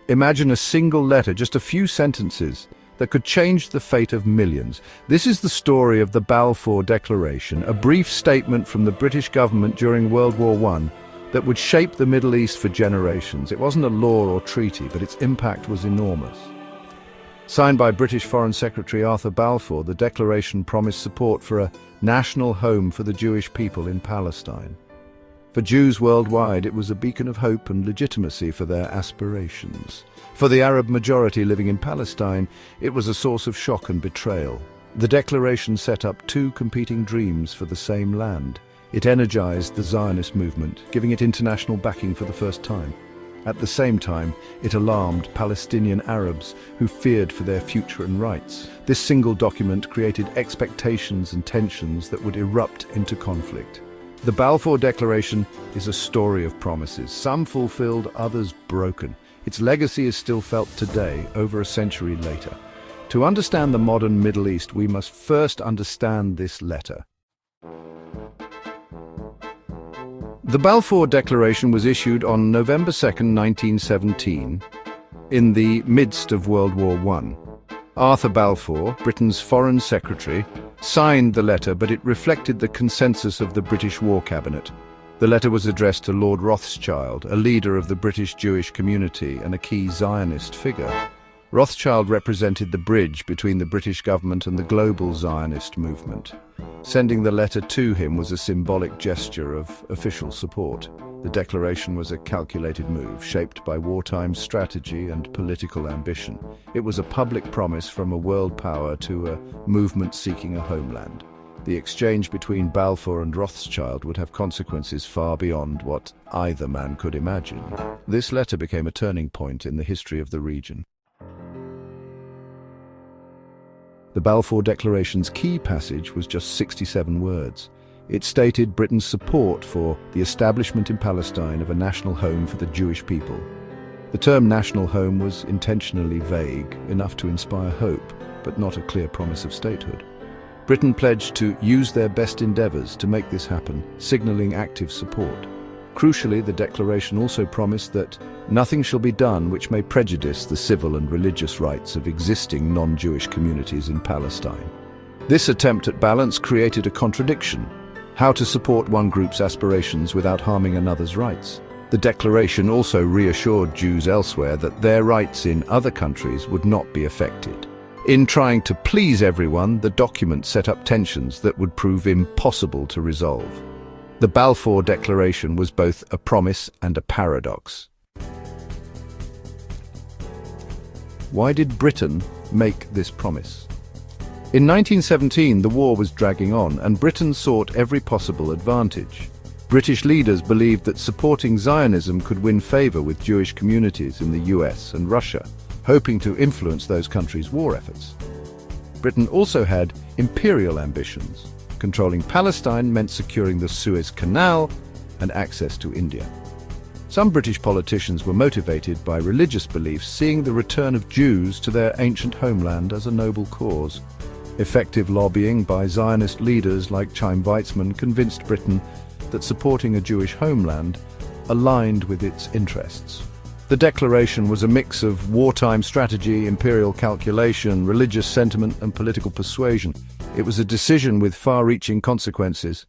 Imagine a single letter, just a few sentences, that could change the fate of millions. This is the story of the Balfour Declaration, a brief statement from the British government during World War I that would shape the Middle East for generations. It wasn't a law or treaty, but its impact was enormous. Signed by British Foreign Secretary Arthur Balfour, the declaration promised support for a national home for the Jewish people in Palestine. For Jews worldwide, it was a beacon of hope and legitimacy for their aspirations. For the Arab majority living in Palestine, it was a source of shock and betrayal. The declaration set up two competing dreams for the same land. It energized the Zionist movement, giving it international backing for the first time. At the same time, it alarmed Palestinian Arabs who feared for their future and rights. This single document created expectations and tensions that would erupt into conflict. The Balfour Declaration is a story of promises, some fulfilled, others broken. Its legacy is still felt today, over a century later. To understand the modern Middle East, we must first understand this letter. The Balfour Declaration was issued on November 2nd, 1917, in the midst of World War I. Arthur Balfour, Britain's Foreign Secretary, signed the letter, but it reflected the consensus of the British War Cabinet. The letter was addressed to Lord Rothschild, a leader of the British Jewish community and a key Zionist figure. Rothschild represented the bridge between the British government and the global Zionist movement. Sending the letter to him was a symbolic gesture of official support. The declaration was a calculated move, shaped by wartime strategy and political ambition. It was a public promise from a world power to a movement seeking a homeland. The exchange between Balfour and Rothschild would have consequences far beyond what either man could imagine. This letter became a turning point in the history of the region. The Balfour Declaration's key passage was just 67 words. It stated Britain's support for the establishment in Palestine of a national home for the Jewish people. The term national home was intentionally vague, enough to inspire hope, but not a clear promise of statehood. Britain pledged to use their best endeavours to make this happen, signalling active support. Crucially, the declaration also promised that nothing shall be done which may prejudice the civil and religious rights of existing non-Jewish communities in Palestine. This attempt at balance created a contradiction: how to support one group's aspirations without harming another's rights. The declaration also reassured Jews elsewhere that their rights in other countries would not be affected. In trying to please everyone, the document set up tensions that would prove impossible to resolve. The Balfour Declaration was both a promise and a paradox. Why did Britain make this promise? In 1917, the war was dragging on, and Britain sought every possible advantage. British leaders believed that supporting Zionism could win favour with Jewish communities in the US and Russia, hoping to influence those countries' war efforts. Britain also had imperial ambitions. Controlling Palestine meant securing the Suez Canal and access to India. Some British politicians were motivated by religious beliefs, seeing the return of Jews to their ancient homeland as a noble cause. Effective lobbying by Zionist leaders like Chaim Weizmann convinced Britain that supporting a Jewish homeland aligned with its interests. The declaration was a mix of wartime strategy, imperial calculation, religious sentiment, and political persuasion. It was a decision with far-reaching consequences.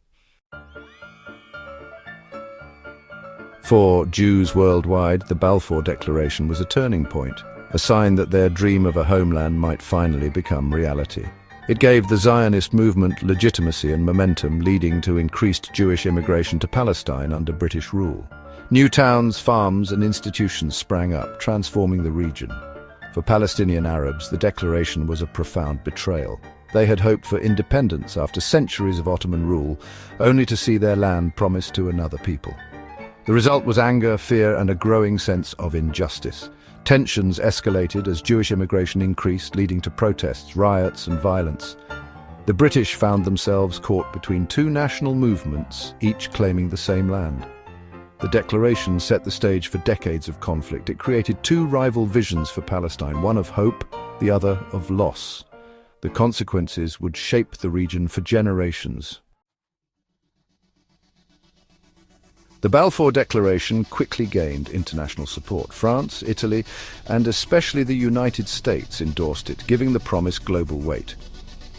For Jews worldwide, the Balfour Declaration was a turning point, a sign that their dream of a homeland might finally become reality. It gave the Zionist movement legitimacy and momentum, leading to increased Jewish immigration to Palestine under British rule. New towns, farms, and institutions sprang up, transforming the region. For Palestinian Arabs, the declaration was a profound betrayal. They had hoped for independence after centuries of Ottoman rule, only to see their land promised to another people. The result was anger, fear, and a growing sense of injustice. Tensions escalated as Jewish immigration increased, leading to protests, riots, and violence. The British found themselves caught between two national movements, each claiming the same land. The declaration set the stage for decades of conflict. It created two rival visions for Palestine, one of hope, the other of loss. The consequences would shape the region for generations. The Balfour Declaration quickly gained international support. France, Italy, and especially the United States endorsed it, giving the promise global weight.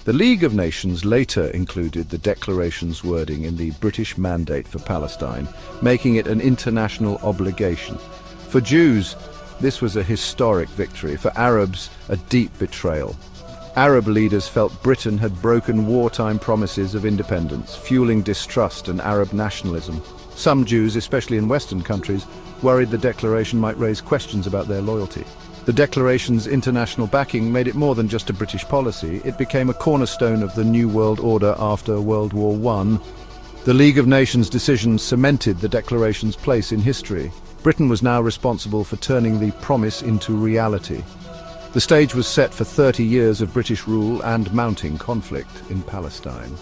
The League of Nations later included the declaration's wording in the British Mandate for Palestine, making it an international obligation. For Jews, this was a historic victory. For Arabs, a deep betrayal. Arab leaders felt Britain had broken wartime promises of independence, fueling distrust and Arab nationalism. Some Jews, especially in Western countries, worried the declaration might raise questions about their loyalty. The declaration's international backing made it more than just a British policy. It became a cornerstone of the New World Order after World War I. The League of Nations decision cemented the declaration's place in history. Britain was now responsible for turning the promise into reality. The stage was set for 30 years of British rule and mounting conflict in Palestine.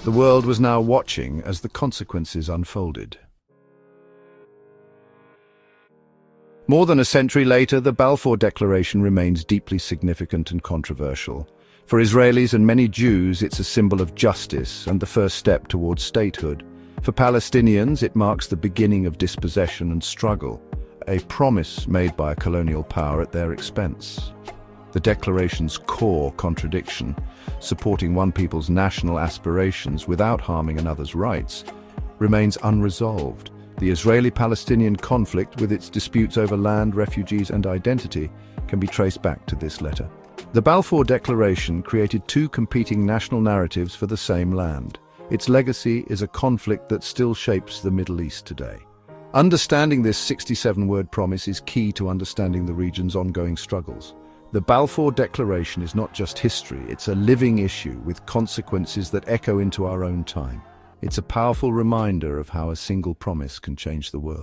The world was now watching as the consequences unfolded. More than a century later, the Balfour Declaration remains deeply significant and controversial. For Israelis and many Jews, it's a symbol of justice and the first step towards statehood. For Palestinians, it marks the beginning of dispossession and struggle, a promise made by a colonial power at their expense. The Declaration's core contradiction, supporting one people's national aspirations without harming another's rights, remains unresolved. The Israeli-Palestinian conflict, with its disputes over land, refugees, and identity, can be traced back to this letter. The Balfour Declaration created two competing national narratives for the same land. Its legacy is a conflict that still shapes the Middle East today. Understanding this 67-word promise is key to understanding the region's ongoing struggles. The Balfour Declaration is not just history, it's a living issue with consequences that echo into our own time. It's a powerful reminder of how a single promise can change the world.